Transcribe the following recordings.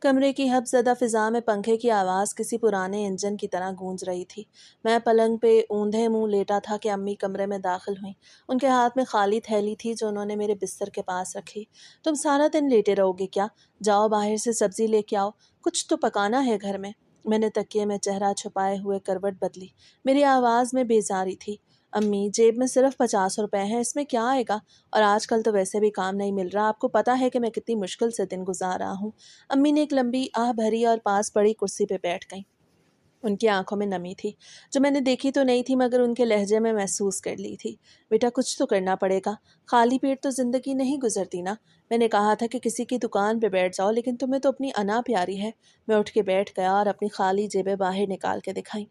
कमरे की हबज़दा फ़िज़ा में पंखे की आवाज़ किसी पुराने इंजन की तरह गूंज रही थी। मैं पलंग पे ऊंधे मुंह लेटा था कि अम्मी कमरे में दाखिल हुईं। उनके हाथ में खाली थैली थी जो उन्होंने मेरे बिस्तर के पास रखी। तुम सारा दिन लेटे रहोगे क्या? जाओ बाहर से सब्जी लेके आओ, कुछ तो पकाना है घर में। मैंने तकिए में चेहरा छुपाए हुए करवट बदली। मेरी आवाज़ में बेजारी थी। अम्मी, जेब में सिर्फ 50 रुपए हैं, इसमें क्या आएगा? और आजकल तो वैसे भी काम नहीं मिल रहा, आपको पता है कि मैं कितनी मुश्किल से दिन गुजार रहा हूँ। अम्मी ने एक लंबी आह भरी और पास पड़ी कुर्सी पे बैठ गईं। उनकी आंखों में नमी थी, जो मैंने देखी तो नहीं थी मगर उनके लहजे में महसूस कर ली थी। बेटा, कुछ तो करना पड़ेगा, खाली पेट तो जिंदगी नहीं गुजरती ना। मैंने कहा था कि किसी की दुकान पे बैठ जाओ, लेकिन तुम्हें तो अपनी अना प्यारी है। मैं उठ के बैठ गया और अपनी खाली जेबें बाहर निकाल के दिखाई।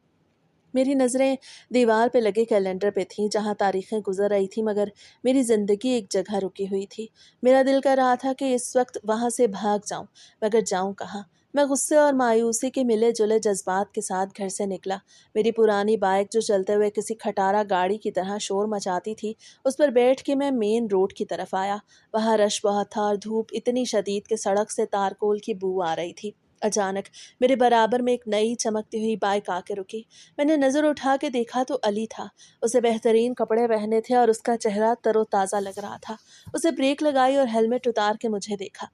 मेरी नज़रें दीवार पे लगे कैलेंडर पे थीं, जहाँ तारीखें गुजर रही थी मगर मेरी ज़िंदगी एक जगह रुकी हुई थी। मेरा दिल कर रहा था कि इस वक्त वहाँ से भाग जाऊं, मगर जाऊं कहाँ? मैं गुस्से और मायूसी के मिले जुले जज्बात के साथ घर से निकला। मेरी पुरानी बाइक जो चलते हुए किसी खटारा गाड़ी की तरह शोर मचाती थी, उस पर बैठ के मैं मेन रोड की तरफ आया। वहाँ रश बहुत था और धूप इतनी शदीद कि सड़क से तारकोल की बू आ रही थी। अचानक मेरे बराबर में एक नई चमकती हुई बाइक आके रुकी। मैंने नज़र उठा के देखा तो अली था। उसे बेहतरीन कपड़े पहने थे और उसका चेहरा तरोताज़ा लग रहा था। उसे ब्रेक लगाई और हेलमेट उतार के मुझे देखा।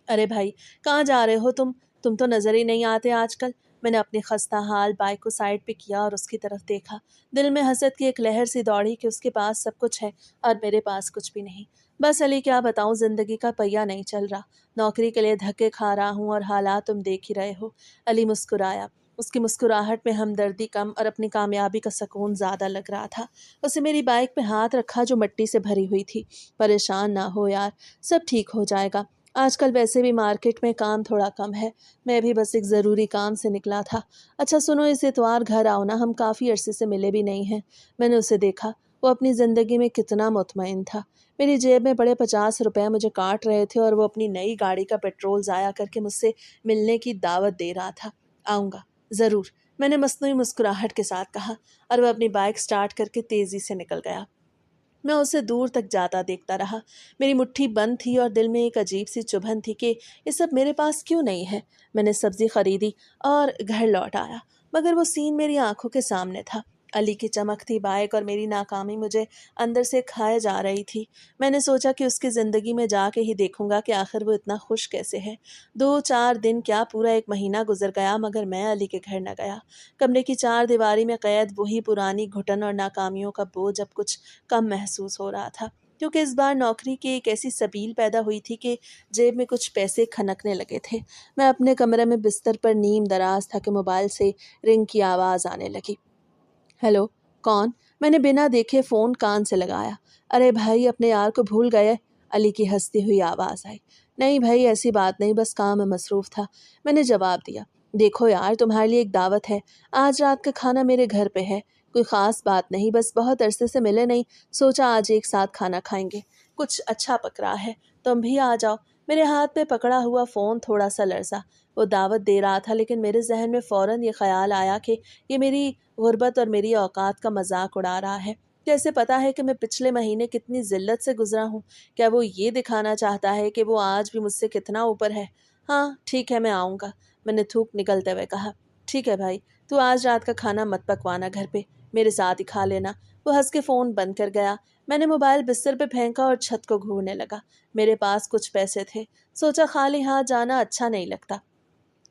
अरे भाई, कहाँ जा रहे हो तुम? तुम तो नजर ही नहीं आते आजकल। मैंने अपनी खस्ता हाल बाइक को साइड पे किया और उसकी तरफ देखा। दिल में हसद की एक लहर सी दौड़ी कि उसके पास सब कुछ है और मेरे पास कुछ भी नहीं। बस अली, क्या बताऊं, जिंदगी का पहिया नहीं चल रहा। नौकरी के लिए धक्के खा रहा हूँ और हालात तुम देख ही रहे हो। अली मुस्कुराया। उसकी मुस्कुराहट में हमदर्दी कम और अपनी कामयाबी का सुकून ज्यादा लग रहा था। उसे मेरी बाइक पे हाथ रखा जो मिट्टी से भरी हुई थी। परेशान ना हो यार, सब ठीक हो जाएगा। आजकल वैसे भी मार्केट में काम थोड़ा कम है। मैं भी बस एक ज़रूरी काम से निकला था। अच्छा सुनो, इस इतवार घर आओ ना, हम काफ़ी अरसे से मिले भी नहीं हैं। मैंने उसे देखा। वो अपनी ज़िंदगी में कितना मुतमईन था। मेरी जेब में पड़े 50 रुपए मुझे काट रहे थे और वो अपनी नई गाड़ी का पेट्रोल ज़ाया करके मुझसे मिलने की दावत दे रहा था। आऊँगा, ज़रूर, मैंने मस्नूई मुस्कुराहट के साथ कहा और वह अपनी बाइक स्टार्ट करके तेज़ी से निकल गया। मैं उसे दूर तक जाता देखता रहा। मेरी मुट्ठी बंद थी और दिल में एक अजीब सी चुभन थी कि ये सब मेरे पास क्यों नहीं है। मैंने सब्जी खरीदी और घर लौट आया, मगर वो सीन मेरी आंखों के सामने था। अली की चमकती बाइक और मेरी नाकामी मुझे अंदर से खाए जा रही थी। मैंने सोचा कि उसकी ज़िंदगी में जाके ही देखूंगा कि आखिर वो इतना खुश कैसे है। 2-4 दिन क्या, पूरा एक महीना गुजर गया मगर मैं अली के घर न गया। कमरे की चार दीवारी में कैद वही पुरानी घुटन और नाकामियों का बोझ अब कुछ कम महसूस हो रहा था, क्योंकि इस बार नौकरी की एक ऐसी सबील पैदा हुई थी कि जेब में कुछ पैसे खनकने लगे थे। मैं अपने कमरे में बिस्तर पर नीम दराज था कि मोबाइल से रिंग की आवाज़ आने लगी। हेलो, कौन? मैंने बिना देखे फ़ोन कान से लगाया। अरे भाई, अपने यार को भूल गए? अली की हंसती हुई आवाज़ आई। नहीं भाई, ऐसी बात नहीं, बस काम में मसरूफ़ था, मैंने जवाब दिया। देखो यार, तुम्हारे लिए एक दावत है। आज रात का खाना मेरे घर पे है। कोई ख़ास बात नहीं, बस बहुत अरसे से मिले नहीं, सोचा आज एक साथ खाना खाएंगे। कुछ अच्छा पक रहा है, तुम भी आ जाओ। मेरे हाथ में पकड़ा हुआ फ़ोन थोड़ा सा लरसा। वो दावत दे रहा था, लेकिन मेरे जहन में फ़ौरन ये ख्याल आया कि ये मेरी गुर्बत और मेरी औकात का मजाक उड़ा रहा है। कैसे पता है कि मैं पिछले महीने कितनी जिल्लत से गुजरा हूँ? क्या वो ये दिखाना चाहता है कि वो आज भी मुझसे कितना ऊपर है? हाँ ठीक है, मैं आऊँगा, मैंने थूक निकलते हुए कहा। ठीक है भाई, तू आज रात का खाना मत पकवाना घर पे, मेरे साथ ही खा लेना। वो हंस के फ़ोन बंद कर गया। मैंने मोबाइल बिस्तर पे फेंका और छत को घूरने लगा। मेरे पास कुछ पैसे थे, सोचा खाली हाथ जाना अच्छा नहीं लगता।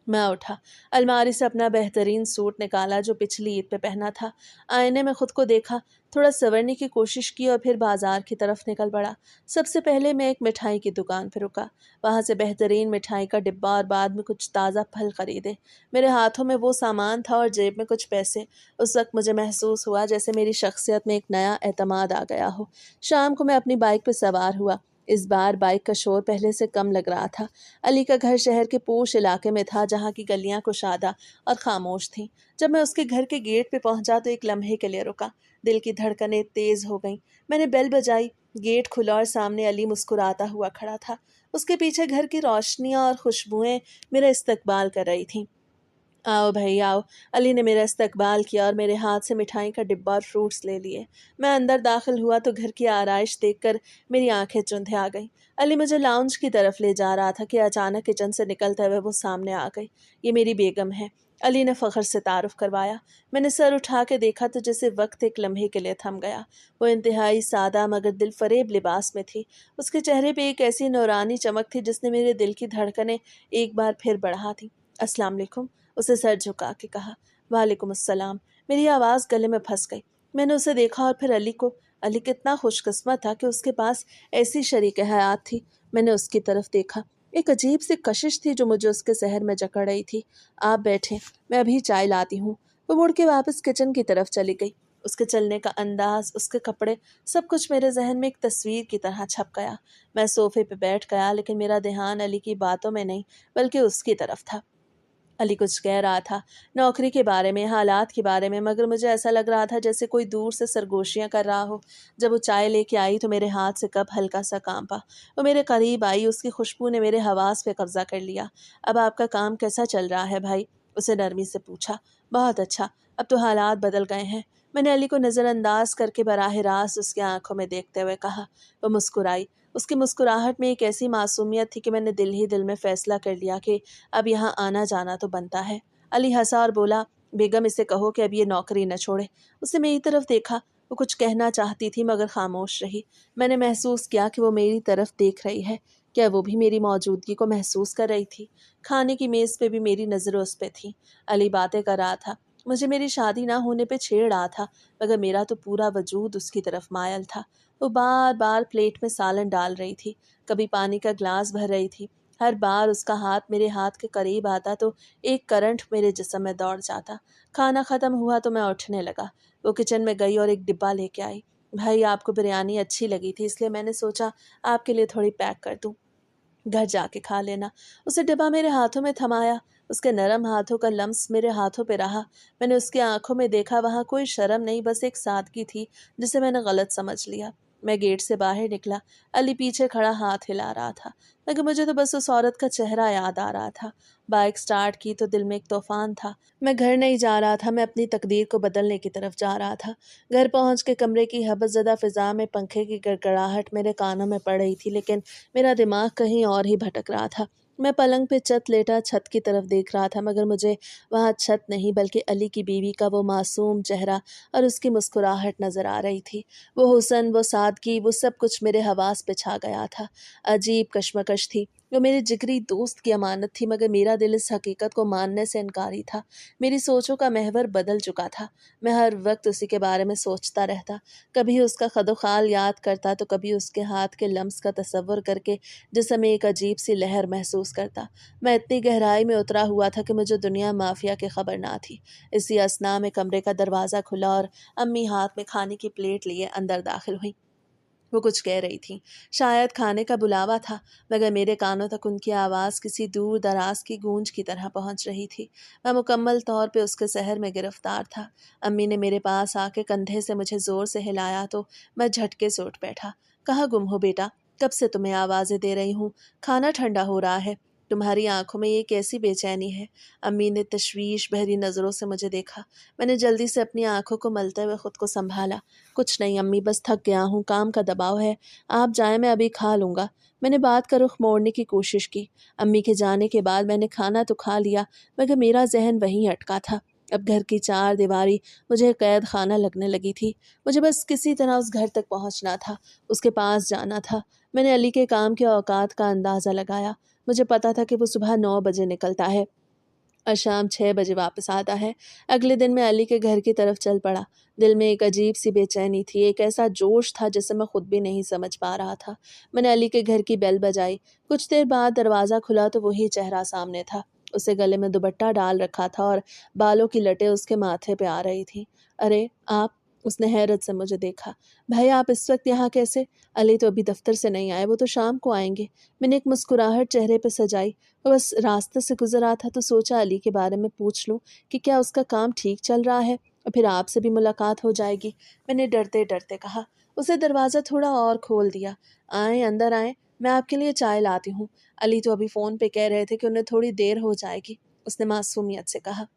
मैं उठा, अलमारी से अपना बेहतरीन सूट निकाला जो पिछली ईद पे पहना था। आईने में खुद को देखा, थोड़ा संवरने की कोशिश की और फिर बाजार की तरफ निकल पड़ा। सबसे पहले मैं एक मिठाई की दुकान पर रुका। वहां से बेहतरीन मिठाई का डिब्बा और बाद में कुछ ताज़ा फल खरीदे। मेरे हाथों में वो सामान था और जेब में कुछ पैसे। उस वक्त मुझे महसूस हुआ जैसे मेरी शख्सियत में एक नया एतमाद आ गया हो। शाम को मैं अपनी बाइक पर सवार हुआ। इस बार बाइक का शोर पहले से कम लग रहा था। अली का घर शहर के पोश इलाके में था, जहाँ की गलियां कुशादा और खामोश थीं। जब मैं उसके घर के गेट पे पहुंचा तो एक लम्हे के लिए रुका। दिल की धड़कनें तेज हो गईं। मैंने बेल बजाई। गेट खुला और सामने अली मुस्कुराता हुआ खड़ा था। उसके पीछे घर की रोशनियां और खुशबुएं मेरा इस्तकबाल कर रही थीं। आओ भाई आओ। अली ने मेरा इस्तकबाल किया और मेरे हाथ से मिठाई का डिब्बा और फ्रूट्स ले लिए। मैं अंदर दाखिल हुआ तो घर की आराइश देखकर मेरी आंखें चुंधे आ गईं। अली मुझे लाउंज की तरफ ले जा रहा था कि अचानक किचन से निकलते हुए वो सामने आ गई। ये मेरी बेगम है, अली ने फ़ख्र से तारुफ करवाया। मैंने सर उठा के देखा तो जैसे वक्त एक लम्हे के लिए थम गया। वो इंतहाई सादा मगर दिल फरेब लिबास में थी। उसके चेहरे पे एक ऐसी नूरानी चमक थी जिसने मेरे दिल की धड़कनें एक बार फिर बढ़ा दी। अस्सलाम वालेकुम, उसे सर झुका के कहा। वालेकुम अस्सलाम। मेरी आवाज़ गले में फंस गई। मैंने उसे देखा और फिर अली को। अली कितना खुशकिस्मत था कि उसके पास ऐसी शरीक हयात थी। मैंने उसकी तरफ देखा। एक अजीब सी कशिश थी जो मुझे उसके सहर में जकड़ रही थी। आप बैठे, मैं अभी चाय लाती हूँ। वो मुड़ के वापस किचन की तरफ चली गई। उसके चलने का अंदाज, उसके कपड़े, सब कुछ मेरे जहन में एक तस्वीर की तरह छप गया। मैं सोफे पे बैठ गया, लेकिन मेरा ध्यान अली की बातों में नहीं बल्कि उसकी तरफ था। अली कुछ कह रहा था, नौकरी के बारे में, हालात के बारे में, मगर मुझे ऐसा लग रहा था जैसे कोई दूर से सरगोशियां कर रहा हो। जब वो चाय लेके आई तो मेरे हाथ से कप हल्का सा कांपा। वो मेरे करीब आई, उसकी खुशबू ने मेरे हवास पे कब्जा कर लिया। अब आपका काम कैसा चल रहा है भाई? उसे नरमी से पूछा। बहुत अच्छा, अब तो हालात बदल गए हैं, मैंने अली को नज़रअंदाज करके बराह रास्त उसकी आंखों में देखते हुए कहा। वो मुस्कुराई। उसकी मुस्कुराहट में एक ऐसी मासूमियत थी कि मैंने दिल ही दिल में फैसला कर लिया कि अब यहाँ आना जाना तो बनता है। अली हंसा और बोला, बेगम इसे कहो कि अब ये नौकरी न छोड़े। उसने मेरी तरफ देखा। वो कुछ कहना चाहती थी मगर खामोश रही। मैंने महसूस किया कि वो मेरी तरफ देख रही है। क्या वो भी मेरी मौजूदगी को महसूस कर रही थी? खाने की मेज़ पे भी मेरी नज़र उस पे थी। अली बातें कर रहा था, मुझे मेरी शादी ना होने पे छेड़ रहा था, मगर मेरा तो पूरा वजूद उसकी तरफ मायल था। वो बार बार प्लेट में सालन डाल रही थी, कभी पानी का ग्लास भर रही थी। हर बार उसका हाथ मेरे हाथ के करीब आता तो एक करंट मेरे जिस्म में दौड़ जाता। खाना ख़त्म हुआ तो मैं उठने लगा। वो किचन में गई और एक डिब्बा लेके आई। भाई आपको बिरयानी अच्छी लगी थी, इसलिए मैंने सोचा आपके लिए थोड़ी पैक कर दूँ, घर जाके खा लेना। उसे डिब्बा मेरे हाथों में थमाया। उसके नरम हाथों का लम्स मेरे हाथों पे रहा। मैंने उसकी आंखों में देखा, वहाँ कोई शर्म नहीं, बस एक सादगी थी जिसे मैंने गलत समझ लिया। मैं गेट से बाहर निकला। अली पीछे खड़ा हाथ हिला रहा था, मगर मुझे तो बस उस औरत का चेहरा याद आ रहा था। बाइक स्टार्ट की तो दिल में एक तूफान था। मैं घर नहीं जा रहा था, मैं अपनी तकदीर को बदलने की तरफ जा रहा था। घर पहुंच के कमरे की हबसज़दा फिजा में पंखे की गड़गड़ाहट मेरे कानों में पड़ रही थी, लेकिन मेरा दिमाग कहीं और ही भटक रहा था। मैं पलंग पे चत लेटा छत की तरफ देख रहा था, मगर मुझे वहाँ छत नहीं बल्कि अली की बीवी का वो मासूम चेहरा और उसकी मुस्कुराहट नज़र आ रही थी। वो हुस्न, वो सादगी, वो सब कुछ मेरे हवास पे छा गया था। अजीब कश्मकश थी। वो मेरे जिगरी दोस्त की अमानत थी, मगर मेरा दिल इस हकीकत को मानने से इनकारी था। मेरी सोचों का महवर बदल चुका था। मैं हर वक्त उसी के बारे में सोचता रहता। कभी उसका खदोखाल याद करता तो कभी उसके हाथ के लम्स का तसव्वुर करके जिसमें में एक अजीब सी लहर महसूस करता। मैं इतनी गहराई में उतरा हुआ था कि मुझे दुनिया माफिया की खबर ना थी। इसी असना में कमरे का दरवाज़ा खुला और अम्मी हाथ में खाने की प्लेट लिए अंदर दाखिल हुई। वो कुछ कह रही थी, शायद खाने का बुलावा था, मगर मेरे कानों तक उनकी आवाज़ किसी दूर दराज की गूंज की तरह पहुंच रही थी। मैं मुकम्मल तौर पे उसके सहर में गिरफ्तार था। अम्मी ने मेरे पास आके कंधे से मुझे ज़ोर से हिलाया तो मैं झटके से उठ बैठा। कहाँ गुम हो बेटा? कब से तुम्हें आवाज़ें दे रही हूँ, खाना ठंडा हो रहा है। तुम्हारी आंखों में ये कैसी बेचैनी है? अम्मी ने तशवीश भरी नज़रों से मुझे देखा। मैंने जल्दी से अपनी आंखों को मलते हुए खुद को संभाला। कुछ नहीं अम्मी, बस थक गया हूँ, काम का दबाव है। आप जाएं, मैं अभी खा लूँगा। मैंने बात का रुख मोड़ने की कोशिश की। अम्मी के जाने के बाद मैंने खाना तो खा लिया, मगर मेरा जहन वहीं अटका था। अब घर की चार दीवारी मुझे कैद खाना लगने लगी थी। मुझे बस किसी तरह उस घर तक पहुंचना था, उसके पास जाना था। मैंने अली के काम के औकात का अंदाज़ा लगाया। मुझे पता था कि वो सुबह 9 बजे निकलता है और शाम 6 बजे वापस आता है। अगले दिन मैं अली के घर की तरफ चल पड़ा। दिल में एक अजीब सी बेचैनी थी, एक ऐसा जोश था जिसे मैं खुद भी नहीं समझ पा रहा था। मैंने अली के घर की बेल बजाई। कुछ देर बाद दरवाज़ा खुला तो वही चेहरा सामने था। उसे गले में दुपट्टा डाल रखा था और बालों की लटें उसके माथे पे आ रही थी। अरे आप? उसने हैरत से मुझे देखा। भाई आप इस वक्त यहाँ कैसे? अली तो अभी दफ्तर से नहीं आए, वो तो शाम को आएंगे। मैंने एक मुस्कुराहट चेहरे पे सजाई। वो बस रास्ते से गुजर रहा था तो सोचा अली के बारे में पूछ लूं कि क्या उसका काम ठीक चल रहा है, और फिर आपसे भी मुलाकात हो जाएगी। मैंने डरते डरते कहा। उसे दरवाज़ा थोड़ा और खोल दिया। आए, अंदर आए, मैं आपके लिए चाय लाती हूँ। अली तो अभी फ़ोन पे कह रहे थे कि उन्हें थोड़ी देर हो जाएगी। اس نے मासूमियत से कहा।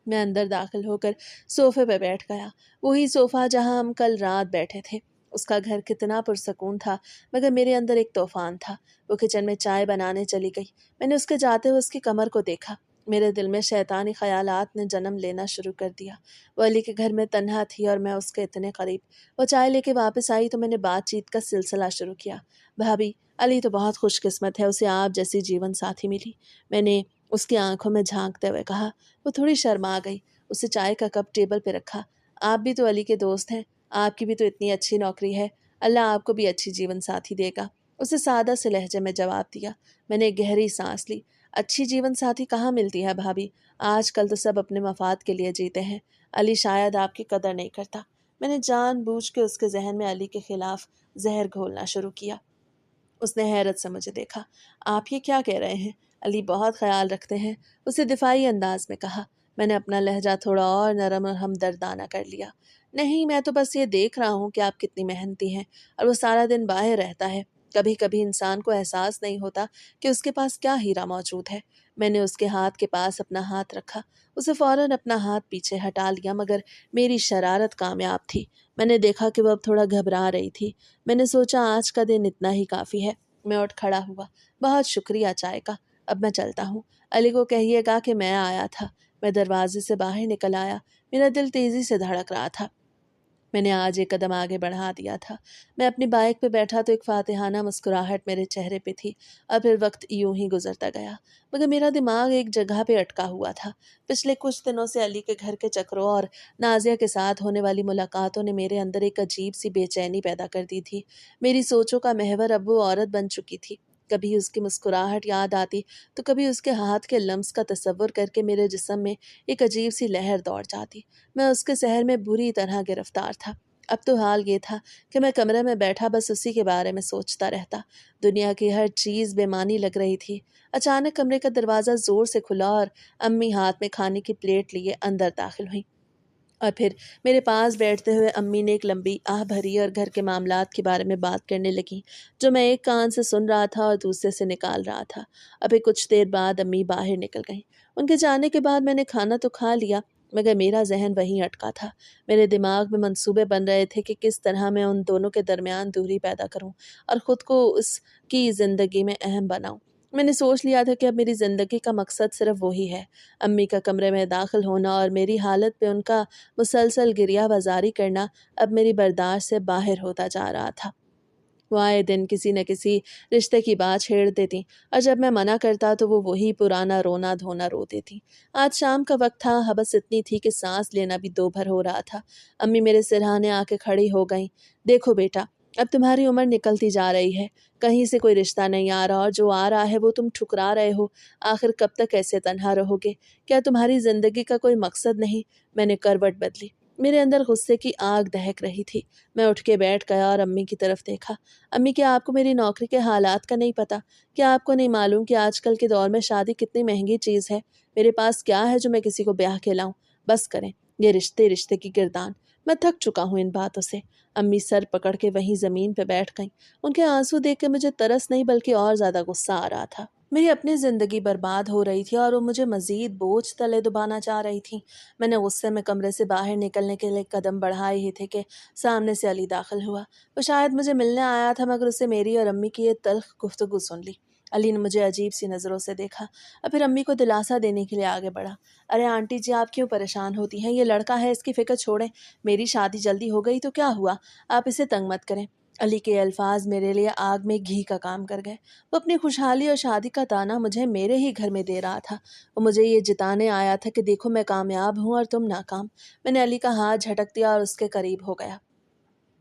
मैं अंदर दाखिल होकर सोफे पे बैठ गया। वही सोफा जहां हम कल रात बैठे थे। उसका घर कितना पुरसकून था, मगर मेरे अंदर एक तूफान था। वो किचन में चाय बनाने चली गई। मैंने उसके जाते हुए उसकी कमर को देखा। मेरे दिल में शैतानी ख्यालात ने जन्म लेना शुरू कर दिया। वो अली के घर में तन्हा थी और मैं उसके इतने करीब। वो चाय लेके वापस आई तो मैंने बातचीत का सिलसिला शुरू किया। भाभी, अली तो बहुत खुशकिस्मत है, उसे आप जैसी जीवन साथी मिली। मैंने उसकी आंखों में झांकते हुए कहा। वो थोड़ी शर्मा गई। उससे चाय का कप टेबल पे रखा। आप भी तो अली के दोस्त हैं, आपकी भी तो इतनी अच्छी नौकरी है, अल्लाह आपको भी अच्छी जीवन साथी देगा। उसे सादा से लहजे में जवाब दिया। मैंने एक गहरी सांस ली। अच्छी जीवन साथी कहाँ मिलती है भाभी, आजकल तो सब अपने मफाद के लिए जीते हैं। अली शायद आपकी कदर नहीं करता। मैंने जानबूझ के उसके जहन में अली के खिलाफ जहर घोलना शुरू किया। उसने हैरत से मुझे देखा। आप ये क्या कह रहे हैं? अली बहुत ख्याल रखते हैं, उसे दिफाई अंदाज में कहा। मैंने अपना लहजा थोड़ा और नरम और हमदर्दाना कर लिया। नहीं, मैं तो बस ये देख रहा हूँ कि आप कितनी मेहनती हैं और वो सारा दिन बाहर रहता है। कभी कभी इंसान को एहसास नहीं होता कि उसके पास क्या हीरा मौजूद है। मैंने उसके हाथ के पास अपना हाथ रखा। उसे फौरन अपना हाथ पीछे हटा लिया, मगर मेरी शरारत कामयाब थी। मैंने देखा कि वह अब थोड़ा घबरा रही थी। मैंने सोचा आज का दिन इतना ही काफ़ी है। मैं उठ खड़ा हुआ। बहुत शुक्रिया चाय का, अब मैं चलता हूँ। अली को कहिएगा कि मैं आया था। मैं दरवाजे से बाहर निकल आया। मेरा दिल तेजी से धड़क रहा था। मैंने आज एक कदम आगे बढ़ा दिया था। मैं अपनी बाइक पे बैठा तो एक फातिहाना मुस्कुराहट मेरे चेहरे पे थी और फिर वक्त यूं ही गुजरता गया, मगर मेरा दिमाग एक जगह पे अटका हुआ था। पिछले कुछ दिनों से अली के घर के चक्रों और नाजिया के साथ होने वाली मुलाकातों ने मेरे अंदर एक अजीब सी बेचैनी पैदा कर दी थी। मेरी सोचों का महवर अब वो औरत बन चुकी थी। कभी उसकी मुस्कुराहट याद आती तो कभी उसके हाथ के लम्स का तस्वर करके मेरे जिस्म में एक अजीब सी लहर दौड़ जाती। मैं उसके शहर में बुरी तरह गिरफ्तार था। अब तो हाल ये था कि मैं कमरे में बैठा बस उसी के बारे में सोचता रहता। दुनिया की हर चीज़ बेमानी लग रही थी। अचानक कमरे का दरवाज़ा ज़ोर से खुला और अम्मी हाथ में खाने की प्लेट लिए अंदर दाखिल हुई। और फिर मेरे पास बैठते हुए अम्मी ने एक लंबी आह भरी और घर के मामलात के बारे में बात करने लगी, जो मैं एक कान से सुन रहा था और दूसरे से निकाल रहा था। अभी कुछ देर बाद अम्मी बाहर निकल गईं। उनके जाने के बाद मैंने खाना तो खा लिया, मगर मेरा जहन वहीं अटका था। मेरे दिमाग में मंसूबे बन रहे थे कि किस तरह मैं उन दोनों के दरमियान दूरी पैदा करूं और ख़ुद को उसकी ज़िंदगी में अहम बनाऊं। मैंने सोच लिया था कि अब मेरी ज़िंदगी का मकसद सिर्फ वही है। अम्मी का कमरे में दाखिल होना और मेरी हालत पे उनका मुसलसल गिरिया बाजारी करना अब मेरी बर्दाश्त से बाहर होता जा रहा था। वो आए दिन किसी न किसी रिश्ते की बात छेड़ देती और जब मैं मना करता तो वो वही पुराना रोना धोना रो देती। आज शाम का वक्त था, हवस इतनी थी कि सांस लेना भी दो भर हो रहा था। अम्मी मेरे सिरहाने आके खड़ी हो गईं। देखो बेटा, अब तुम्हारी उम्र निकलती जा रही है, कहीं से कोई रिश्ता नहीं आ रहा और जो आ रहा है वो तुम ठुकरा रहे हो। आखिर कब तक ऐसे तन्हा रहोगे? क्या तुम्हारी जिंदगी का कोई मकसद नहीं? मैंने करवट बदली। मेरे अंदर गुस्से की आग दहक रही थी। मैं उठ के बैठ गया और अम्मी की तरफ देखा। अम्मी, क्या आपको मेरी नौकरी के हालात का नहीं पता? क्या आपको नहीं मालूम कि आजकल के दौर में शादी कितनी महंगी चीज़ है? मेरे पास क्या है जो मैं किसी को ब्याह के लाऊं? बस करें, ये रिश्ते रिश्ते की गिरदान। मैं थक चुका हूँ इन बातों से। अम्मी सर पकड़ के वहीं ज़मीन पे बैठ गईं। उनके आंसू देख के मुझे तरस नहीं बल्कि और ज़्यादा गुस्सा आ रहा था। मेरी अपनी ज़िंदगी बर्बाद हो रही थी और वो मुझे मज़ीद बोझ तले दबाना चाह रही थी। मैंने गुस्से में कमरे से बाहर निकलने के लिए कदम बढ़ाए ही थे कि सामने से अली दाखिल हुआ। वो शायद मुझे मिलने आया था, मगर उससे मेरी और अम्मी की ये तल्ख गुफ्तगू सुन ली। अली ने मुझे अजीब सी नज़रों से देखा और फिर अम्मी को दिलासा देने के लिए आगे बढ़ा। अरे आंटी जी, आप क्यों परेशान होती हैं? ये लड़का है, इसकी फ़िक्र छोड़ें। मेरी शादी जल्दी हो गई तो क्या हुआ? आप इसे तंग मत करें। अली के अल्फाज मेरे लिए आग में घी का काम कर गए। वो अपनी खुशहाली और शादी का ताना मुझे मेरे ही घर में दे रहा था। वो मुझे ये जिताने आया था कि देखो मैं कामयाब हूँ और तुम नाकाम। मैंने अली का हाथ झटक दिया और उसके करीब हो गया।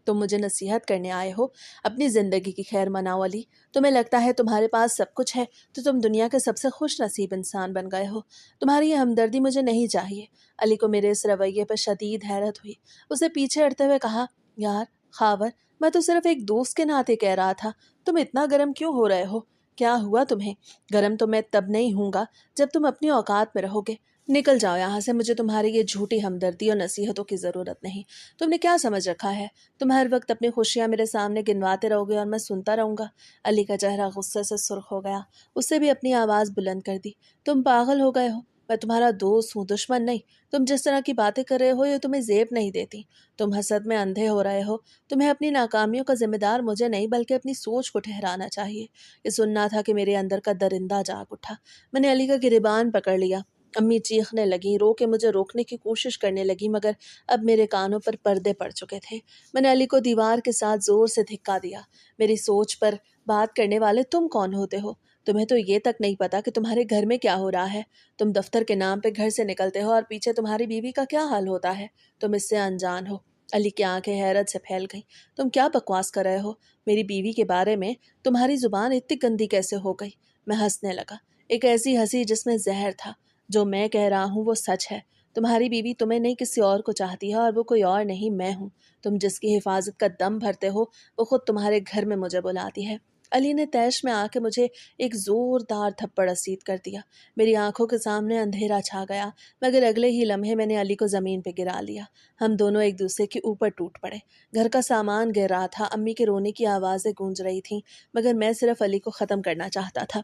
तुम मुझे नसीहत करने आए हो? अपनी ज़िंदगी की खैर मनाओ अली। तुम्हें लगता है तुम्हारे पास सब कुछ है तो तुम दुनिया के सबसे खुश नसीब इंसान बन गए हो। तुम्हारी ये हमदर्दी मुझे नहीं चाहिए। अली को मेरे इस रवैये पर शदीद हैरत हुई। उसे पीछे हटते हुए कहा, यार खावर, मैं तो सिर्फ एक दोस्त के नाते कह रहा था। तुम इतना गर्म क्यों हो रहे हो? क्या हुआ तुम्हें? गर्म तो मैं तब नहीं हूँगा जब तुम अपनी औकात में रहोगे। निकल जाओ यहाँ से, मुझे तुम्हारी ये झूठी हमदर्दी और नसीहतों की ज़रूरत नहीं। तुमने क्या समझ रखा है? तुम हर वक्त अपनी खुशियाँ मेरे सामने गिनवाते रहोगे और मैं सुनता रहूँगा? अली का चेहरा गुस्से से सुर्ख हो गया। उससे भी अपनी आवाज़ बुलंद कर दी। तुम पागल हो गए हो? मैं तुम्हारा दोस्त हूँ, दुश्मन नहीं। तुम जिस तरह की बातें कर रहे हो ये तुम्हें ज़ेब नहीं देती। तुम हसद में अंधे हो रहे हो। तुम्हें अपनी नाकामियों का ज़िम्मेदार मुझे नहीं बल्कि अपनी सोच को ठहराना चाहिए। ये सुनना था कि मेरे अंदर का दरिंदा जाग उठा। मैंने अली का गिरेबान पकड़ लिया। अम्मी चीखने लगी, रो के मुझे रोकने की कोशिश करने लगी, मगर अब मेरे कानों पर पर्दे पड़ चुके थे। मैंने अली को दीवार के साथ ज़ोर से धिक्का दिया। मेरी सोच पर बात करने वाले तुम कौन होते हो? तुम्हें तो ये तक नहीं पता कि तुम्हारे घर में क्या हो रहा है। तुम दफ्तर के नाम पे घर से निकलते हो और पीछे तुम्हारी बीवी का क्या हाल होता है। तुम इससे अनजान हो। अली की आंखें हैरत से फैल गईं। तुम क्या बकवास कर रहे हो? मेरी बीवी के बारे में तुम्हारी जुबान इतनी गंदी कैसे हो गई? मैं हंसने लगा, एक ऐसी हंसी जिसमें जहर था। जो मैं कह रहा हूँ वो सच है। तुम्हारी बीवी तुम्हें नहीं किसी और को चाहती है, और वो कोई और नहीं मैं हूँ। तुम जिसकी हिफाजत का दम भरते हो वो खुद तुम्हारे घर में मुझे बुलाती है। अली ने तैश में आके मुझे एक जोरदार थप्पड़ रसीद कर दिया। मेरी आंखों के सामने अंधेरा छा गया, मगर अगले ही लम्हे मैंने अली को जमीन पे गिरा लिया। हम दोनों एक दूसरे के ऊपर टूट पड़े। घर का सामान गिर रहा था, अम्मी के रोने की आवाज़ें गूंज रही थीं, मगर मैं सिर्फ अली को ख़त्म करना चाहता था।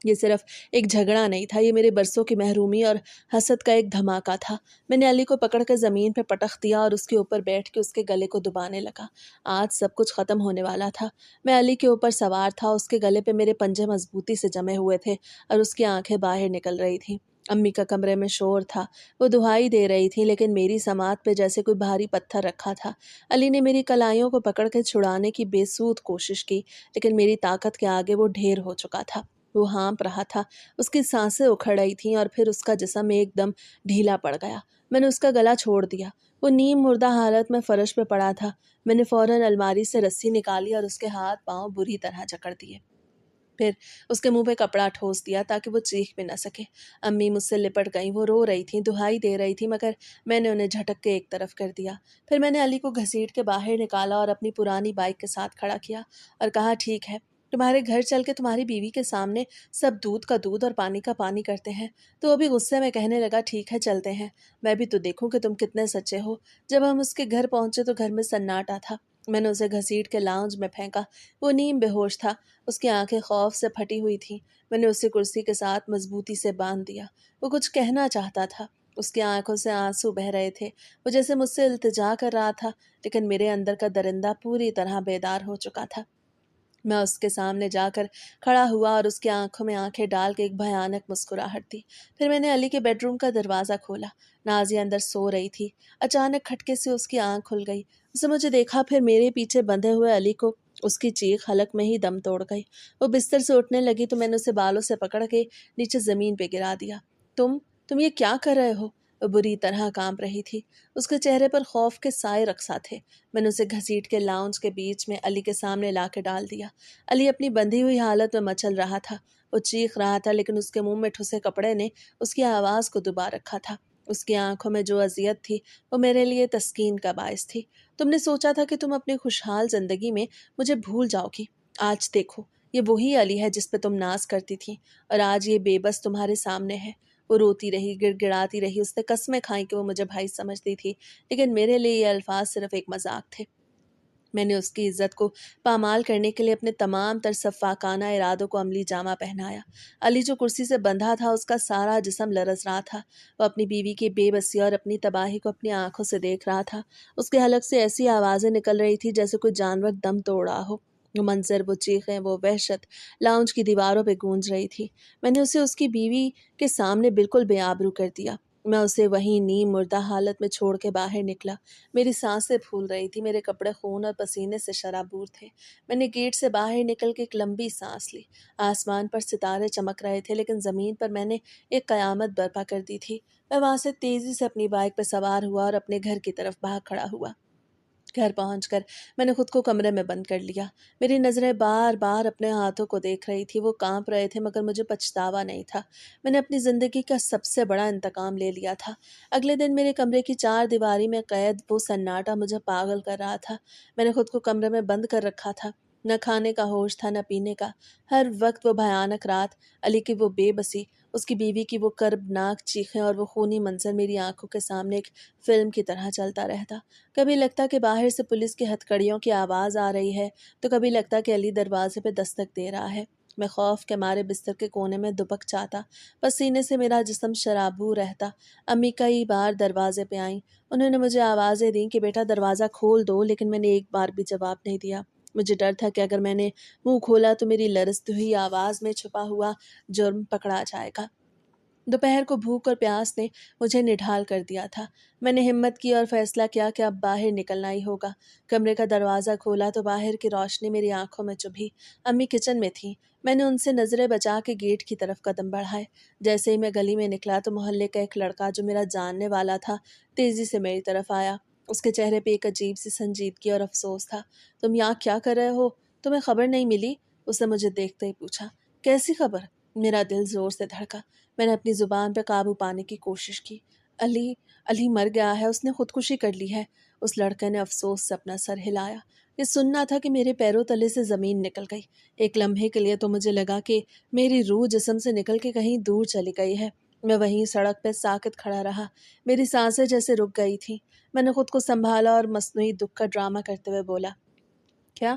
ये सिर्फ एक झगड़ा नहीं था, ये मेरे बरसों की महरूमी और हसद का एक धमाका था। मैंने अली को पकड़कर ज़मीन पर पटक दिया और उसके ऊपर बैठ के उसके गले को दबाने लगा। आज सब कुछ ख़त्म होने वाला था। मैं अली के ऊपर सवार था, उसके गले पे मेरे पंजे मजबूती से जमे हुए थे और उसकी आंखें बाहर निकल रही थीं। अम्मी का कमरे में शोर था। वो दुहाई दे रही थी, लेकिन मेरी समात पे जैसे कोई भारी पत्थर रखा था। अली ने मेरी कलाइयों को पकड़ कर छुड़ाने की बेसूद कोशिश की, लेकिन मेरी ताकत के आगे वो ढेर हो चुका था। वो हाँप रहा था, उसकी सांसें उखड़ रही थीं और फिर उसका जिस्म एकदम ढीला पड़ गया। मैंने उसका गला छोड़ दिया। वो नीम मुर्दा हालत में फर्श पे पड़ा था। मैंने फौरन अलमारी से रस्सी निकाली और उसके हाथ पांव बुरी तरह जकड़ दिए। फिर उसके मुंह पे कपड़ा ठोस दिया ताकि वो चीख भी न सके। अम्मी मुझसे लिपट गईं, वो रो रही थीं, दुहाई दे रही थी, मगर मैंने उन्हें झटक के एक तरफ कर दिया। फिर मैंने अली को घसीट के बाहर निकाला और अपनी पुरानी बाइक के साथ खड़ा किया और कहा, ठीक है, तुम्हारे घर चल के तुम्हारी बीवी के सामने सब दूध का दूध और पानी का पानी करते हैं। तो वो भी गुस्से में कहने लगा, ठीक है चलते हैं, मैं भी तो देखूं कि तुम कितने सच्चे हो। जब हम उसके घर पहुंचे तो घर में सन्नाटा था। मैंने उसे घसीट के लाउंज में फेंका। वो नीम बेहोश था, उसकी आंखें खौफ से फटी हुई थीं। मैंने उसे कुर्सी के साथ मजबूती से बांध दिया। वो कुछ कहना चाहता था, उसकी आंखों से आंसू बह रहे थे। वो जैसे मुझसे इल्तिजा कर रहा था, लेकिन मेरे अंदर का दरिंदा पूरी तरह बेदार हो चुका था। मैं उसके सामने जाकर खड़ा हुआ और उसकी आंखों में आंखें डाल के एक भयानक मुस्कुराहट दी। फिर मैंने अली के बेडरूम का दरवाज़ा खोला। नाज़िया अंदर सो रही थी। अचानक खटके से उसकी आंख खुल गई। उसने मुझे देखा, फिर मेरे पीछे बंधे हुए अली को। उसकी चीख हलक में ही दम तोड़ गई। वो बिस्तर से उठने लगी तो मैंने उसे बालों से पकड़ के नीचे ज़मीन पे गिरा दिया। तुम ये क्या कर रहे हो? वो बुरी तरह कांप रही थी। उसके चेहरे पर खौफ के साए रक्सा थे। मैंने उसे घसीट के लाउंज के बीच में अली के सामने ला के डाल दिया। अली अपनी बंधी हुई हालत में मचल रहा था। वो चीख रहा था, लेकिन उसके मुंह में ठुसे कपड़े ने उसकी आवाज़ को दुबा रखा था। उसकी आंखों में जो अजियत थी वो मेरे लिए तस्कीन का बायस थी। तुमने सोचा था कि तुम अपनी खुशहाल जिंदगी में मुझे भूल जाओगी। आज देखो, ये वही अली है जिस पे तुम नाज करती थी, और आज ये बेबस तुम्हारे सामने है। वो रोती रही, गिड़गिड़ाती रही। उसने कस्में खाई कि वो मुझे भाई समझती थी, लेकिन मेरे लिए ये अल्फाज सिर्फ एक मजाक थे। मैंने उसकी इज्जत को पामाल करने के लिए अपने तमाम तर सफ़ाकाना इरादों को अमली जामा पहनाया। अली जो कुर्सी से बंधा था, उसका सारा जिस्म लरज रहा था। वो अपनी बीवी की बेबसी और अपनी तबाही को अपनी आंखों से देख रहा था। उसके हलक से ऐसी आवाज़ें निकल रही थी जैसे कोई जानवर दम तोड़ रहा हो। वो मंजर, वो चीखें, वो वहशत लाउंज की दीवारों पे गूंज रही थी। मैंने उसे उसकी बीवी के सामने बिल्कुल बेआबरू कर दिया। मैं उसे वहीं नीम मुर्दा हालत में छोड़ के बाहर निकला। मेरी सांसें फूल रही थी, मेरे कपड़े खून और पसीने से शराबूर थे। मैंने गेट से बाहर निकल के एक लंबी सांस ली। आसमान पर सितारे चमक रहे थे, लेकिन ज़मीन पर मैंने एक कयामत बर्पा कर दी थी। मैं वहाँ से तेज़ी से अपनी बाइक पर सवार हुआ और अपने घर की तरफ भाग खड़ा हुआ। घर पहुंचकर मैंने खुद को कमरे में बंद कर लिया। मेरी नज़रें बार बार अपने हाथों को देख रही थी। वो कांप रहे थे, मगर मुझे पछतावा नहीं था। मैंने अपनी ज़िंदगी का सबसे बड़ा इंतकाम ले लिया था। अगले दिन मेरे कमरे की चार दीवारी में कैद वो सन्नाटा मुझे पागल कर रहा था। मैंने खुद को कमरे में बंद कर रखा था। न खाने का होश था, न पीने का। हर वक्त वो भयानक रात, अली की वो बेबसी, उसकी बीवी की वो कर्बनाक चीखें और वो खूनी मंजर मेरी आंखों के सामने एक फिल्म की तरह चलता रहता। कभी लगता कि बाहर से पुलिस की हथकड़ियों की आवाज़ आ रही है, तो कभी लगता कि अली दरवाजे पे दस्तक दे रहा है। میں خوف کے مارے بستر کے کونے میں دبک جاتا، پسینے سے میرا جسم شرابور رہتا۔ امی کئی بار دروازے پہ آئیں، انہوں نے مجھے آوازیں دیں کہ بیٹا دروازہ کھول دو، لیکن میں نے ایک بار بھی جواب نہیں دیا۔ مجھے ڈر تھا کہ اگر میں نے منہ کھولا تو میری لرزتی ہوئی آواز میں چھپا ہوا جرم پکڑا جائے گا۔ دوپہر کو بھوک اور پیاس نے مجھے نڈھال کر دیا تھا۔ میں نے ہمت کی اور فیصلہ کیا کہ اب باہر نکلنا ہی ہوگا۔ کمرے کا دروازہ کھولا تو باہر کی روشنی میری آنکھوں میں چبھی۔ امی کچن میں تھیں۔ میں نے ان سے نظریں بچا کے گیٹ کی طرف قدم بڑھائے۔ جیسے ہی میں گلی میں نکلا تو محلے کا ایک لڑکا جو میرا جاننے والا تھا تیزی سے میری طرف آیا۔ اس کے چہرے پہ ایک عجیب سی سنجیدگی اور افسوس تھا۔ تم یہاں کیا کر رہے ہو؟ تمہیں خبر نہیں ملی؟ اس نے مجھے دیکھتے ہی پوچھا۔ کیسی خبر؟ میرا دل زور سے دھڑکا۔ میں نے اپنی زبان پہ قابو پانے کی کوشش کی۔ علی مر گیا ہے، اس نے خودکشی کر لی ہے۔ اس لڑکے نے افسوس سے اپنا سر ہلایا۔ یہ سننا تھا کہ میرے پیروں تلے سے زمین نکل گئی۔ ایک لمحے کے لیے تو مجھے لگا کہ میری روح جسم سے نکل کے کہیں دور چلی گئی ہے۔ میں وہیں سڑک پہ ساکت کھڑا رہا۔ میری سانسیں جیسے رک گئی تھیں۔ میں نے خود کو سنبھالا اور مصنوعی دکھ کا ڈرامہ کرتے ہوئے بولا، کیا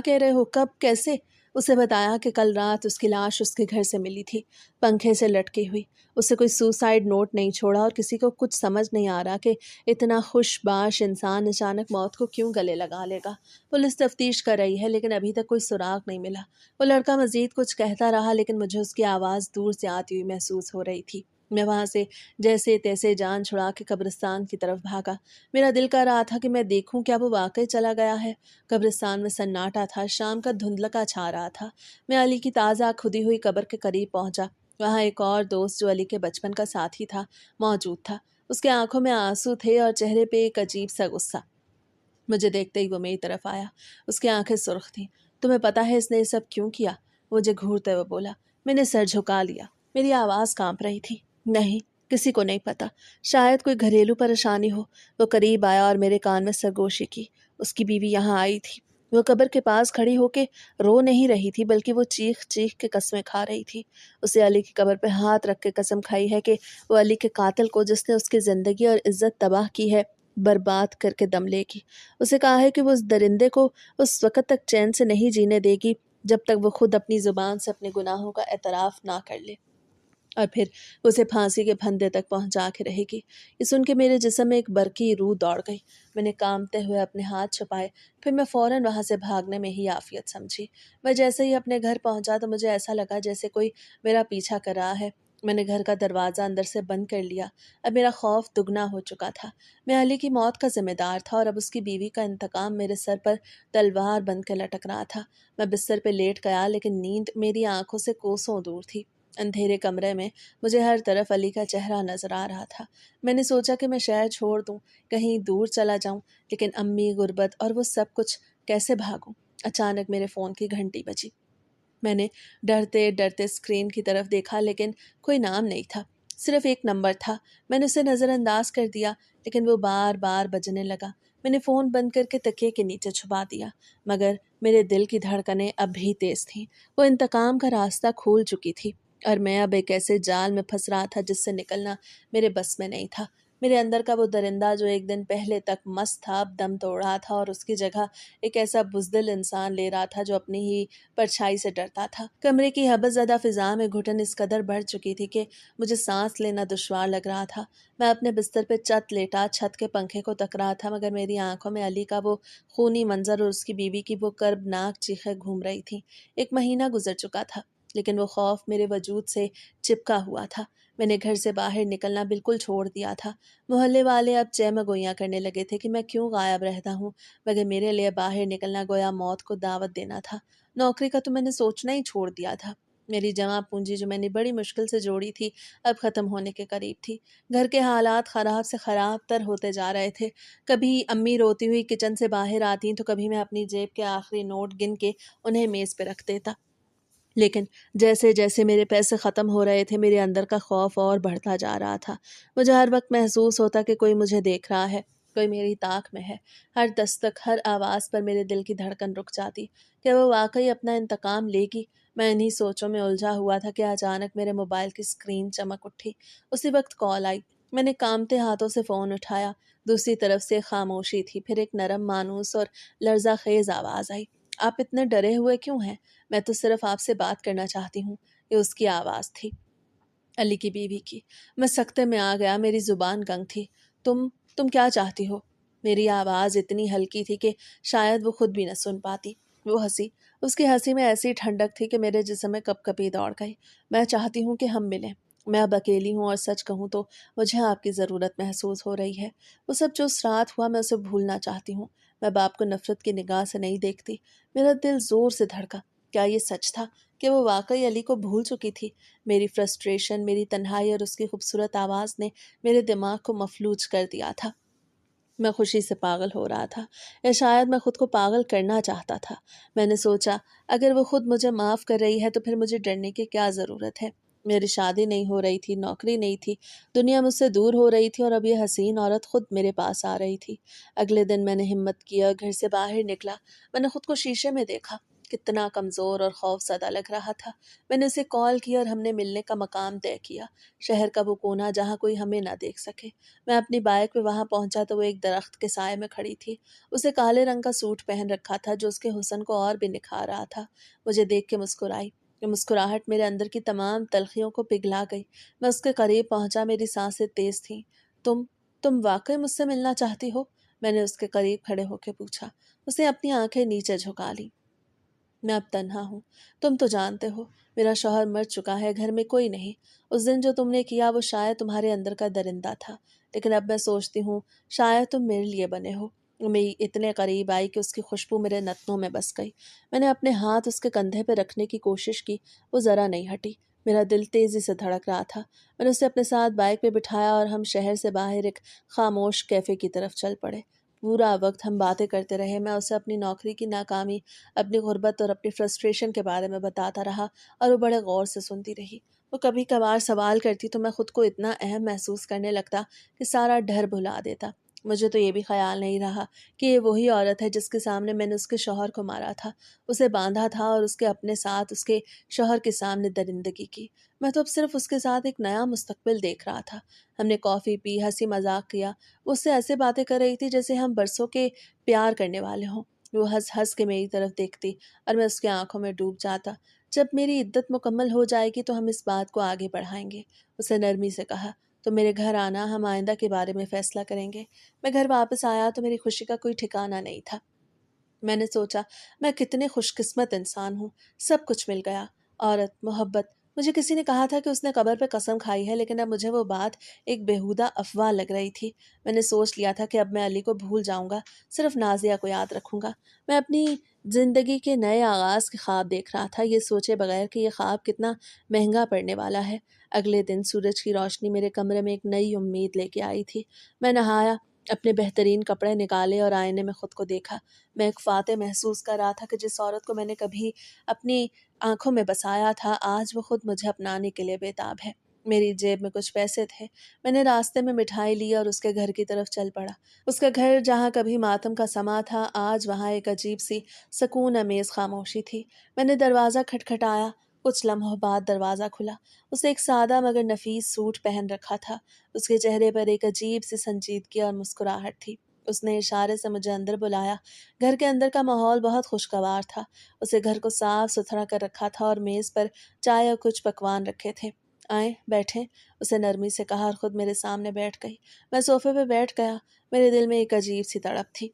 کہہ رہے ہو؟ کب؟ کیسے؟ اسے بتایا کہ کل رات اس کی لاش اس کے گھر سے ملی تھی، پنکھے سے لٹکی ہوئی۔ اسے کوئی سوسائیڈ نوٹ نہیں چھوڑا اور کسی کو کچھ سمجھ نہیں آ رہا کہ اتنا خوش باش انسان اچانک موت کو کیوں گلے لگا لے گا۔ پولیس تفتیش کر رہی ہے لیکن ابھی تک کوئی سراغ نہیں ملا۔ وہ لڑکا مزید کچھ کہتا رہا لیکن مجھے اس کی آواز دور سے آتی ہوئی محسوس ہو رہی تھی۔ میں وہاں سے جیسے تیسے جان چھڑا کے قبرستان کی طرف بھاگا۔ میرا دل کر رہا تھا کہ میں دیکھوں کیا وہ واقعی چلا گیا ہے۔ قبرستان میں سناٹا تھا، شام کا دھندلکا چھا رہا تھا۔ میں علی کی تازہ کھدی ہوئی قبر کے قریب پہنچا۔ وہاں ایک اور دوست جو علی کے بچپن کا ساتھی تھا موجود تھا۔ اس کے آنکھوں میں آنسو تھے اور چہرے پہ ایک عجیب سا غصہ۔ مجھے دیکھتے ہی وہ میری طرف آیا۔ اس کی آنکھیں سرخ تھیں۔ تمہیں پتہ ہے اس نے یہ سب کیوں کیا؟ مجھے گھورتے ہوئے بولا۔ میں نے سر جھکا لیا۔ میری آواز کانپ رہی تھی۔ نہیں، کسی کو نہیں پتا۔ شاید کوئی گھریلو پریشانی ہو۔ وہ قریب آیا اور میرے کان میں سرگوشی کی۔ اس کی بیوی یہاں آئی تھی۔ وہ قبر کے پاس کھڑی ہو کے رو نہیں رہی تھی بلکہ وہ چیخ چیخ کے قسمیں کھا رہی تھی۔ اسے علی کی قبر پہ ہاتھ رکھ کے قسم کھائی ہے کہ وہ علی کے قاتل کو، جس نے اس کی زندگی اور عزت تباہ کی ہے، برباد کر کے دم لے گی۔ اسے کہا ہے کہ وہ اس درندے کو اس وقت تک چین سے نہیں جینے دے گی جب تک وہ خود اپنی زبان سے اپنے گناہوں کا اعتراف نہ کر لے، اور پھر اسے پھانسی کے پھندے تک پہنچا کے رہے گی۔ یہ سن کے میرے جسم میں ایک برقی روح دوڑ گئی۔ میں نے کانپتے ہوئے اپنے ہاتھ چھپائے، پھر میں فوراً وہاں سے بھاگنے میں ہی عافیت سمجھی۔ میں جیسے ہی اپنے گھر پہنچا تو مجھے ایسا لگا جیسے کوئی میرا پیچھا کر رہا ہے۔ میں نے گھر کا دروازہ اندر سے بند کر لیا۔ اب میرا خوف دگنا ہو چکا تھا۔ میں علی کی موت کا ذمہ دار تھا اور اب اس کی بیوی کا انتقام میرے سر پر تلوار بن کے لٹک رہا تھا۔ میں بستر پہ لیٹ گیا لیکن نیند میری آنکھوں سے کوسوں دور تھی۔ اندھیرے کمرے میں مجھے ہر طرف علی کا چہرہ نظر آ رہا تھا۔ میں نے سوچا کہ میں شہر چھوڑ دوں، کہیں دور چلا جاؤں، لیکن امی، غربت اور وہ سب کچھ کیسے بھاگوں؟ اچانک میرے فون کی گھنٹی بجی۔ میں نے ڈرتے ڈرتے اسکرین کی طرف دیکھا لیکن کوئی نام نہیں تھا، صرف ایک نمبر تھا۔ میں نے اسے نظر انداز کر دیا لیکن وہ بار بار بجنے لگا۔ میں نے فون بند کر کے تکیے کے نیچے چھپا دیا، مگر میرے دل کی دھڑکنیں اب بھی تیز تھیں۔ وہ انتقام کا راستہ کھول چکی تھی اور میں اب ایک ایسے جال میں پھنس رہا تھا جس سے نکلنا میرے بس میں نہیں تھا۔ میرے اندر کا وہ درندہ جو ایک دن پہلے تک مست تھا اب دم توڑ رہا تھا اور اس کی جگہ ایک ایسا بزدل انسان لے رہا تھا جو اپنی ہی پرچھائی سے ڈرتا تھا۔ کمرے کی حبس زدہ فضا میں گھٹن اس قدر بڑھ چکی تھی کہ مجھے سانس لینا دشوار لگ رہا تھا۔ میں اپنے بستر پہ چت لیٹا چھت کے پنکھے کو تک رہا تھا مگر میری آنکھوں میں علی کا وہ خونی منظر اور اس کی بیوی کی وہ کربناک چیخیں گھوم رہی تھیں۔ ایک مہینہ گزر چکا تھا لیکن وہ خوف میرے وجود سے چپکا ہوا تھا۔ میں نے گھر سے باہر نکلنا بالکل چھوڑ دیا تھا۔ محلے والے اب چہمہ گوئیاں کرنے لگے تھے کہ میں کیوں غائب رہتا ہوں، مگر میرے لیے باہر نکلنا گویا موت کو دعوت دینا تھا۔ نوکری کا تو میں نے سوچنا ہی چھوڑ دیا تھا۔ میری جمع پونجی جو میں نے بڑی مشکل سے جوڑی تھی اب ختم ہونے کے قریب تھی۔ گھر کے حالات خراب سے خراب تر ہوتے جا رہے تھے۔ کبھی امی روتی ہوئی کچن سے باہر آتی تو کبھی میں اپنی جیب کے آخری نوٹ گن کے انہیں میز پہ رکھ دیتا، لیکن جیسے جیسے میرے پیسے ختم ہو رہے تھے میرے اندر کا خوف اور بڑھتا جا رہا تھا۔ مجھے ہر وقت محسوس ہوتا کہ کوئی مجھے دیکھ رہا ہے، کوئی میری طاق میں ہے۔ ہر دستک، ہر آواز پر میرے دل کی دھڑکن رک جاتی کہ وہ واقعی اپنا انتقام لے گی۔ میں انہی سوچوں میں الجھا ہوا تھا کہ اچانک میرے موبائل کی اسکرین چمک اٹھی۔ اسی وقت کال آئی۔ میں نے کانپتے ہاتھوں سے فون اٹھایا۔ دوسری طرف سے خاموشی تھی، پھر ایک نرم، مانوس اور لرزہ خیز آواز آئی۔ آپ اتنے ڈرے ہوئے کیوں ہیں؟ میں تو صرف آپ سے بات کرنا چاہتی ہوں۔ یہ اس کی آواز تھی، علی کی بیوی کی۔ میں سکتے میں آ گیا، میری زبان گنگ تھی۔ تم تم کیا چاہتی ہو؟ میری آواز اتنی ہلکی تھی کہ شاید وہ خود بھی نہ سن پاتی۔ وہ ہنسی، اس کی ہنسی میں ایسی ٹھنڈک تھی کہ میرے جسم میں کپ کپی دوڑ گئی۔ میں چاہتی ہوں کہ ہم ملیں۔ میں اب اکیلی ہوں اور سچ کہوں تو مجھے آپ کی ضرورت محسوس ہو رہی ہے۔ وہ سب جو اس رات ہوا میں اسے بھولنا چاہتی ہوں۔ میں باپ کو نفرت کی نگاہ سے نہیں دیکھتی۔ میرا دل زور سے دھڑکا۔ کیا یہ سچ تھا کہ وہ واقعی علی کو بھول چکی تھی؟ میری فرسٹریشن، میری تنہائی اور اس کی خوبصورت آواز نے میرے دماغ کو مفلوج کر دیا تھا۔ میں خوشی سے پاگل ہو رہا تھا، یا شاید میں خود کو پاگل کرنا چاہتا تھا۔ میں نے سوچا، اگر وہ خود مجھے معاف کر رہی ہے تو پھر مجھے ڈرنے کی کیا ضرورت ہے؟ میری شادی نہیں ہو رہی تھی، نوکری نہیں تھی، دنیا مجھ سے دور ہو رہی تھی، اور اب یہ حسین عورت خود میرے پاس آ رہی تھی۔ اگلے دن میں نے ہمت کی اور گھر سے باہر نکلا۔ میں نے خود کو شیشے میں دیکھا، کتنا کمزور اور خوف زدہ لگ رہا تھا۔ میں نے اسے کال کیا اور ہم نے ملنے کا مقام طے کیا، شہر کا وہ کونا جہاں کوئی ہمیں نہ دیکھ سکے۔ میں اپنی بائک پہ وہاں پہنچا تو وہ ایک درخت کے سائے میں کھڑی تھی۔ اسے کالے رنگ کا سوٹ پہن رکھا تھا جو اس کے حسن کو اور بھی نکھار رہا تھا۔ مجھے دیکھ کے مسکرائی۔ یہ مسکراہٹ میرے اندر کی تمام تلخیوں کو پگھلا گئی۔ میں اس کے قریب پہنچا، میری سانسیں تیز تھیں۔ تم واقعی مجھ سے ملنا چاہتی ہو؟ میں نے اس کے قریب کھڑے ہو کے پوچھا۔ اس نے اپنی آنکھیں نیچے جھکا لی۔ میں اب تنہا ہوں۔ تم تو جانتے ہو میرا شوہر مر چکا ہے، گھر میں کوئی نہیں۔ اس دن جو تم نے کیا وہ شاید تمہارے اندر کا درندہ تھا، لیکن اب میں سوچتی ہوں شاید تم میرے لیے بنے ہو۔ میں اتنے قریب آئی کہ اس کی خوشبو میرے نتنوں میں بس گئی۔ میں نے اپنے ہاتھ اس کے کندھے پہ رکھنے کی کوشش کی، وہ ذرا نہیں ہٹی۔ میرا دل تیزی سے دھڑک رہا تھا۔ میں نے اسے اپنے ساتھ بائک پہ بٹھایا اور ہم شہر سے باہر ایک خاموش کیفے کی طرف چل پڑے۔ پورا وقت ہم باتیں کرتے رہے۔ میں اسے اپنی نوکری کی ناکامی، اپنی غربت اور اپنی فرسٹریشن کے بارے میں بتاتا رہا، اور وہ بڑے غور سے سنتی رہی۔ وہ کبھی کبھار سوال کرتی تو میں خود کو اتنا اہم محسوس کرنے لگتا کہ سارا ڈر بھلا دیتا۔ مجھے تو یہ بھی خیال نہیں رہا کہ یہ وہی عورت ہے جس کے سامنے میں نے اس کے شوہر کو مارا تھا، اسے باندھا تھا اور اس کے اپنے ساتھ اس کے شوہر کے سامنے درندگی کی۔ میں تو اب صرف اس کے ساتھ ایک نیا مستقبل دیکھ رہا تھا۔ ہم نے کافی پی، ہنسی مذاق کیا۔ وہ اس سے ایسے باتیں کر رہی تھی جیسے ہم برسوں کے پیار کرنے والے ہوں۔ وہ ہنس ہنس کے میری طرف دیکھتی اور میں اس کے آنکھوں میں ڈوب جاتا۔ جب میری عدت مکمل ہو جائے گی تو ہم اس بات کو آگے بڑھائیں گے، اسے نرمی سے کہا۔ تو میرے گھر آنا، ہم آئندہ کے بارے میں فیصلہ کریں گے۔ میں گھر واپس آیا تو میری خوشی کا کوئی ٹھکانہ نہیں تھا۔ میں نے سوچا، میں کتنے خوش قسمت انسان ہوں، سب کچھ مل گیا، عورت، محبت۔ مجھے کسی نے کہا تھا کہ اس نے قبر پہ قسم کھائی ہے، لیکن اب مجھے وہ بات ایک بیہودہ افواہ لگ رہی تھی۔ میں نے سوچ لیا تھا کہ اب میں علی کو بھول جاؤں گا، صرف نازیہ کو یاد رکھوں گا۔ میں اپنی زندگی کے نئے آغاز کے خواب دیکھ رہا تھا، یہ سوچے بغیر کہ یہ خواب کتنا مہنگا پڑنے والا ہے۔ اگلے دن سورج کی روشنی میرے کمرے میں ایک نئی امید لے کے آئی تھی۔ میں نہایا، اپنے بہترین کپڑے نکالے اور آئینے میں خود کو دیکھا۔ میں ایک فاتح محسوس کر رہا تھا کہ جس عورت کو میں نے کبھی اپنی آنکھوں میں بسایا تھا، آج وہ خود مجھے اپنانے کے لیے بےتاب ہے۔ میری جیب میں کچھ پیسے تھے۔ میں نے راستے میں مٹھائی لی اور اس کے گھر کی طرف چل پڑا۔ اس کا گھر جہاں کبھی ماتم کا سما تھا، آج وہاں ایک عجیب سی سکون امیز خاموشی تھی۔ میں نے دروازہ کھٹکھٹایا، کچھ لمحوں بعد دروازہ کھلا۔ اسے ایک سادہ مگر نفیس سوٹ پہن رکھا تھا۔ اس کے چہرے پر ایک عجیب سی سنجیدگی اور مسکراہٹ تھی۔ اس نے اشارے سے مجھے اندر بلایا۔ گھر کے اندر کا ماحول بہت خوشگوار تھا۔ اسے گھر کو صاف ستھرا کر رکھا تھا اور میز پر چائے اور کچھ پکوان رکھے تھے۔ آئیں بیٹھیں، اسے نرمی سے کہا اور خود میرے سامنے بیٹھ گئی۔ میں صوفے پہ بیٹھ گیا۔ میرے دل میں ایک عجیب سی تڑپ تھی۔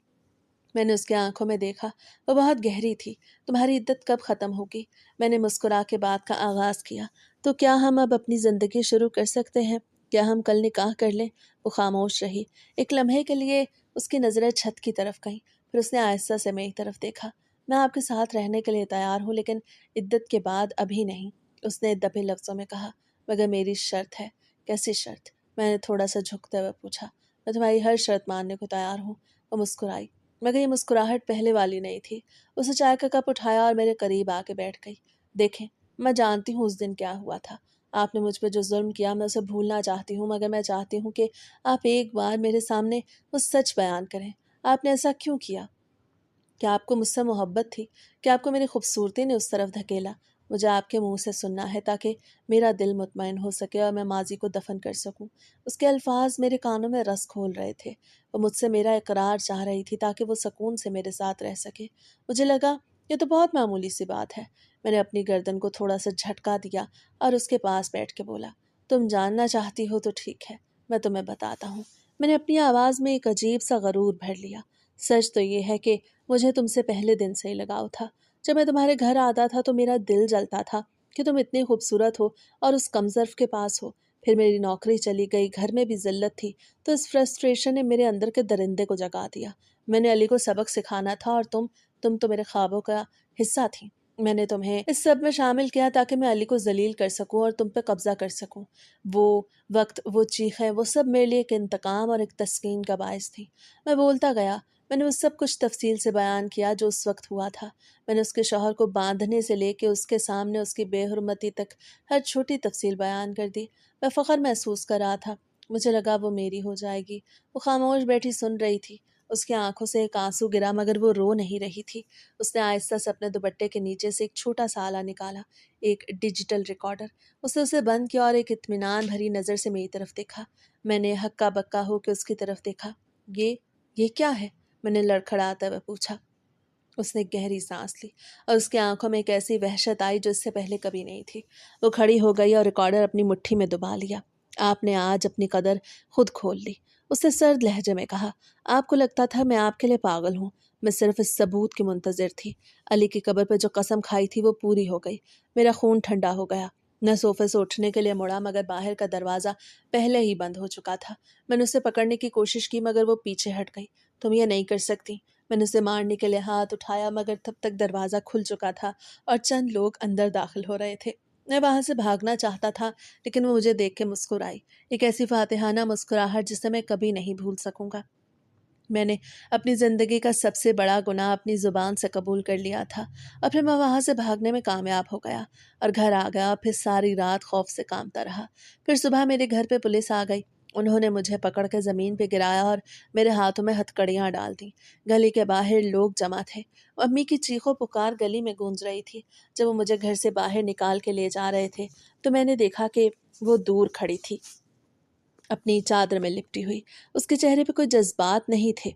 میں نے اس کے آنکھوں میں دیکھا، وہ بہت گہری تھی۔ تمہاری عدت کب ختم ہوگی؟ میں نے مسکرا کے بات کا آغاز کیا۔ تو کیا ہم اب اپنی زندگی شروع کر سکتے ہیں؟ کیا ہم کل نکاح کر لیں؟ وہ خاموش رہی۔ ایک لمحے کے لیے اس کی نظریں چھت کی طرف گئیں، پھر اس نے آہستہ سے میری طرف دیکھا۔ میں آپ کے ساتھ رہنے کے لیے تیار ہوں، لیکن عدت کے بعد ابھی نہیں، اس نے دبے لفظوں میں کہا۔ مگر میری شرط ہے۔ کیسی شرط؟ میں نے تھوڑا سا جھکتے ہوئے پوچھا۔ میں تمہاری ہر شرط ماننے کو تیار ہوں۔ وہ مسکرائی، مگر یہ مسکراہٹ پہلے والی نہیں تھی۔ اسے چائے کا کپ اٹھایا اور میرے قریب آ کے بیٹھ گئی۔ دیکھیں، میں جانتی ہوں اس دن کیا ہوا تھا۔ آپ نے مجھ پہ جو ظلم کیا میں اسے بھولنا چاہتی ہوں، مگر میں چاہتی ہوں کہ آپ ایک بار میرے سامنے وہ سچ بیان کریں۔ آپ نے ایسا کیوں کیا؟ کیا آپ کو مجھ سے محبت تھی؟ کیا آپ کو میری خوبصورتی نے اس طرف دھکیلا؟ مجھے آپ کے منہ سے سننا ہے تاکہ میرا دل مطمئن ہو سکے اور میں ماضی کو دفن کر سکوں۔ اس کے الفاظ میرے کانوں میں رس کھول رہے تھے۔ وہ مجھ سے میرا اقرار چاہ رہی تھی تاکہ وہ سکون سے میرے ساتھ رہ سکے۔ مجھے لگا یہ تو بہت معمولی سی بات ہے۔ میں نے اپنی گردن کو تھوڑا سا جھٹکا دیا اور اس کے پاس بیٹھ کے بولا، تم جاننا چاہتی ہو تو ٹھیک ہے، میں تمہیں بتاتا ہوں۔ میں نے اپنی آواز میں ایک عجیب سا غرور بھر لیا۔ سچ تو یہ ہے کہ مجھے تم سے پہلے دن سے ہی لگاؤ تھا۔ جب میں تمہارے گھر آتا تھا تو میرا دل جلتا تھا کہ تم اتنی خوبصورت ہو اور اس کمظرف کے پاس ہو۔ پھر میری نوکری چلی گئی، گھر میں بھی ذلت تھی، تو اس فرسٹریشن نے میرے اندر کے درندے کو جگا دیا۔ میں نے علی کو سبق سکھانا تھا اور تم تو میرے خوابوں کا حصہ تھی۔ میں نے تمہیں اس سب میں شامل کیا تاکہ میں علی کو ذلیل کر سکوں اور تم پہ قبضہ کر سکوں۔ وہ وقت، وہ چیخیں، وہ سب میرے لیے ایک انتقام اور ایک تسکین کا باعث تھی۔ میں بولتا گیا، میں نے وہ سب کچھ تفصیل سے بیان کیا جو اس وقت ہوا تھا۔ میں نے اس کے شوہر کو باندھنے سے لے کے اس کے سامنے اس کی بے حرمتی تک ہر چھوٹی تفصیل بیان کر دی۔ میں فخر محسوس کر رہا تھا، مجھے لگا وہ میری ہو جائے گی۔ وہ خاموش بیٹھی سن رہی تھی، اس کی آنکھوں سے ایک آنسو گرا مگر وہ رو نہیں رہی تھی۔ اس نے آہستہ سے اپنے دوپٹے کے نیچے سے ایک چھوٹا سا آلہ نکالا، ایک ڈیجیٹل ریکارڈر۔ اس نے اسے بند کیا اور ایک اطمینان بھری نظر سے میری طرف دیکھا۔ میں نے ہکا بکا ہو کے اس کی طرف دیکھا۔ یہ کیا ہے؟ میں نے لڑکھڑاتے ہوئے پوچھا۔ اس نے گہری سانس لی اور اس کی آنکھوں میں ایک ایسی وحشت آئی جو اس سے پہلے کبھی نہیں تھی۔ وہ کھڑی ہو گئی اور ریکارڈر اپنی مٹھی میں دبا لیا۔ آپ نے آج اپنی قدر خود کھول لی، اس نے سرد لہجے میں کہا۔ آپ کو لگتا تھا میں آپ کے لیے پاگل ہوں، میں صرف اس ثبوت کی منتظر تھی۔ علی کی قبر پہ جو قسم کھائی تھی وہ پوری ہو گئی۔ میرا خون ٹھنڈا ہو گیا۔ میں صوفے سے اٹھنے کے لیے مڑا مگر باہر کا دروازہ پہلے ہی بند ہو چکا تھا۔ میں نے اسے پکڑنے کی کوشش کی مگر وہ پیچھے ہٹ گئی۔ تم یہ نہیں کر سکتی۔ میں نے اسے مارنے کے لیے ہاتھ اٹھایا مگر تب تک دروازہ کھل چکا تھا اور چند لوگ اندر داخل ہو رہے تھے۔ میں وہاں سے بھاگنا چاہتا تھا لیکن وہ مجھے دیکھ کے مسکرائی، ایک ایسی فاتحانہ مسکراہٹ جسے میں کبھی نہیں بھول سکوں گا۔ میں نے اپنی زندگی کا سب سے بڑا گناہ اپنی زبان سے قبول کر لیا تھا اور پھر میں وہاں سے بھاگنے میں کامیاب ہو گیا اور گھر آ گیا اور پھر ساری رات خوف سے کانپتا رہا۔ پھر صبح میرے گھر پہ پولیس آ گئی۔ انہوں نے مجھے پکڑ کے زمین پہ گرایا اور میرے ہاتھوں میں ہتھکڑیاں ڈال دیں۔ گلی کے باہر لوگ جمع تھے۔ امی کی چیخو پکار گلی میں گونج رہی تھی۔ جب وہ مجھے گھر سے باہر نکال کے لے جا رہے تھے تو میں نے دیکھا کہ وہ دور کھڑی تھی، اپنی چادر میں لپٹی ہوئی۔ اس کے چہرے پہ کوئی جذبات نہیں تھے،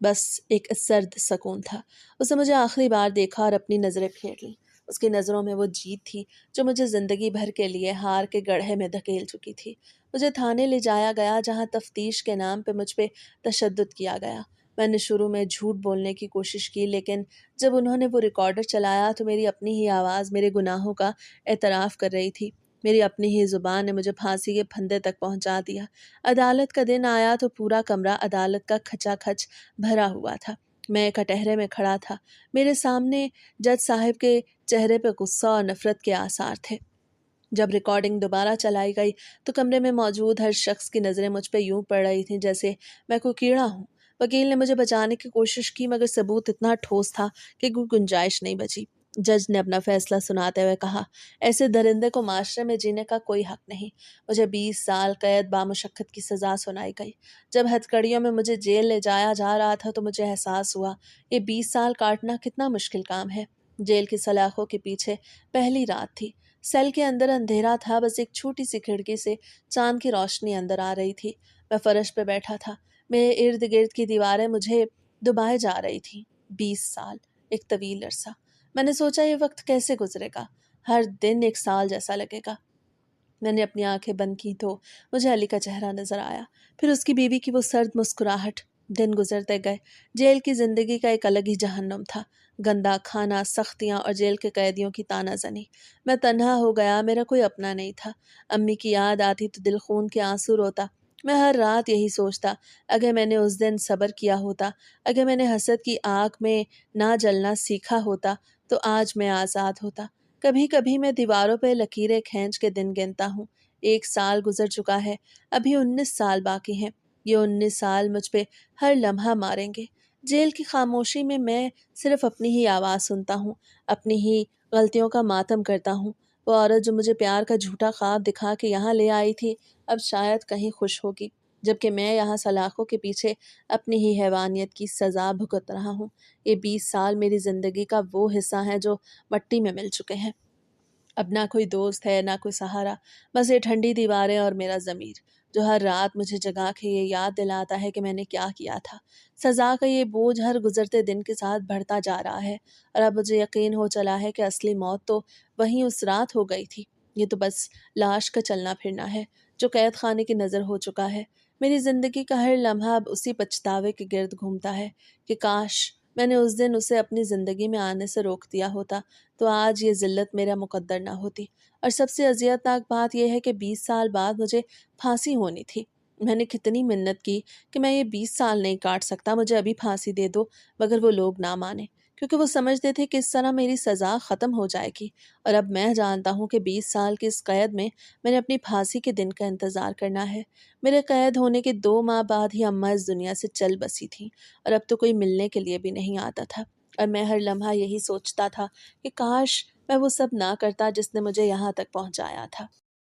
بس ایک سرد سکون تھا۔ اس نے مجھے آخری بار دیکھا اور اپنی نظریں پھیر لیں۔ اس کی نظروں میں وہ جیت تھی جو مجھے زندگی بھر کے لیے ہار کے گڑھے میں دھکیل چکی تھی۔ مجھے تھانے لے جایا گیا جہاں تفتیش کے نام پہ مجھ پہ تشدد کیا گیا۔ میں نے شروع میں جھوٹ بولنے کی کوشش کی لیکن جب انہوں نے وہ ریکارڈر چلایا تو میری اپنی ہی آواز میرے گناہوں کا اعتراف کر رہی تھی۔ میری اپنی ہی زبان نے مجھے پھانسی کے پھندے تک پہنچا دیا۔ عدالت کا دن آیا تو پورا کمرہ عدالت کا کھچا کھچ بھرا ہوا تھا۔ میں کٹہرے میں کھڑا تھا۔ میرے سامنے جج صاحب کے چہرے پہ غصہ اور نفرت کے آثار تھے۔ جب ریکارڈنگ دوبارہ چلائی گئی تو کمرے میں موجود ہر شخص کی نظریں مجھ پہ یوں پڑ رہی تھیں جیسے میں کوئی کیڑا ہوں۔ وکیل نے مجھے بچانے کی کوشش کی مگر ثبوت اتنا ٹھوس تھا کہ کوئی گنجائش نہیں بچی۔ جج نے اپنا فیصلہ سناتے ہوئے کہا، ایسے درندے کو معاشرے میں جینے کا کوئی حق نہیں۔ مجھے 20 سال قید بامشقت کی سزا سنائی گئی۔ جب ہتھکڑیوں میں مجھے جیل لے جایا جا رہا تھا تو مجھے احساس ہوا یہ 20 سال کاٹنا کتنا مشکل کام ہے۔ جیل کی سلاخوں کے پیچھے پہلی رات تھی۔ سیل کے اندر اندھیرا تھا، بس ایک چھوٹی سی کھڑکی سے چاند کی روشنی اندر آ رہی تھی۔ میں فرش پہ بیٹھا تھا، میرے ارد گرد کی دیواریں مجھے دبائے جا رہی تھیں۔ 20 سال، ایک طویل عرصہ۔ میں نے سوچا یہ وقت کیسے گزرے گا، ہر دن ایک سال جیسا لگے گا۔ میں نے اپنی آنکھیں بند کی تو مجھے علی کا چہرہ نظر آیا، پھر اس کی بیوی کی وہ سرد مسکراہٹ۔ دن گزرتے گئے۔ جیل کی زندگی کا ایک الگ ہی جہنم تھا، گندا کھانا، سختیاں اور جیل کے قیدیوں کی طعنہ زنی۔ میں تنہا ہو گیا، میرا کوئی اپنا نہیں تھا۔ امی کی یاد آتی تو دل خون کے آنسو روتا۔ میں ہر رات یہی سوچتا، اگر میں نے اس دن صبر کیا ہوتا، اگر میں نے حسد کی آگ میں نہ جلنا سیکھا ہوتا تو آج میں آزاد ہوتا۔ کبھی کبھی میں دیواروں پہ لکیریں کھینچ کے دن گنتا ہوں۔ 1 سال گزر چکا ہے، ابھی 19 سال باقی ہیں۔ یہ 19 سال مجھ پہ ہر لمحہ ماریں گے۔ جیل کی خاموشی میں میں صرف اپنی ہی آواز سنتا ہوں، اپنی ہی غلطیوں کا ماتم کرتا ہوں۔ وہ عورت جو مجھے پیار کا جھوٹا خواب دکھا کے یہاں لے آئی تھی اب شاید کہیں خوش ہوگی، جبکہ میں یہاں سلاخوں کے پیچھے اپنی ہی حیوانیت کی سزا بھگت رہا ہوں۔ یہ 20 سال میری زندگی کا وہ حصہ ہیں جو مٹی میں مل چکے ہیں۔ اب نہ کوئی دوست ہے، نہ کوئی سہارا، بس یہ ٹھنڈی دیواریں اور میرا ضمیر۔ جو ہر رات مجھے جگا کے یہ یاد دلاتا ہے کہ میں نے کیا کیا تھا۔ سزا کا یہ بوجھ ہر گزرتے دن کے ساتھ بڑھتا جا رہا ہے، اور اب مجھے یقین ہو چلا ہے کہ اصلی موت تو وہیں اس رات ہو گئی تھی۔ یہ تو بس لاش کا چلنا پھرنا ہے جو قید خانے کی نظر ہو چکا ہے۔ میری زندگی کا ہر لمحہ اب اسی پچھتاوے کے گرد گھومتا ہے کہ کاش میں نے اس دن اسے اپنی زندگی میں آنے سے روک دیا ہوتا تو آج یہ ذلت میرا مقدر نہ ہوتی۔ اور سب سے اذیت ناک بات یہ ہے کہ 20 سال بعد مجھے پھانسی ہونی تھی۔ میں نے کتنی منت کی کہ میں یہ 20 سال نہیں کاٹ سکتا، مجھے ابھی پھانسی دے دو، مگر وہ لوگ نہ مانے، کیونکہ وہ سمجھتے تھے کہ اس طرح میری سزا ختم ہو جائے گی۔ اور اب میں جانتا ہوں کہ 20 سال کی اس قید میں نے اپنی پھانسی کے دن کا انتظار کرنا ہے۔ میرے قید ہونے کے 2 ماہ بعد ہی اماں اس دنیا سے چل بسی تھیں، اور اب تو کوئی ملنے کے لیے بھی نہیں آتا تھا۔ اور میں ہر لمحہ یہی سوچتا تھا کہ کاش میں وہ سب نہ کرتا جس نے مجھے یہاں تک پہنچایا تھا۔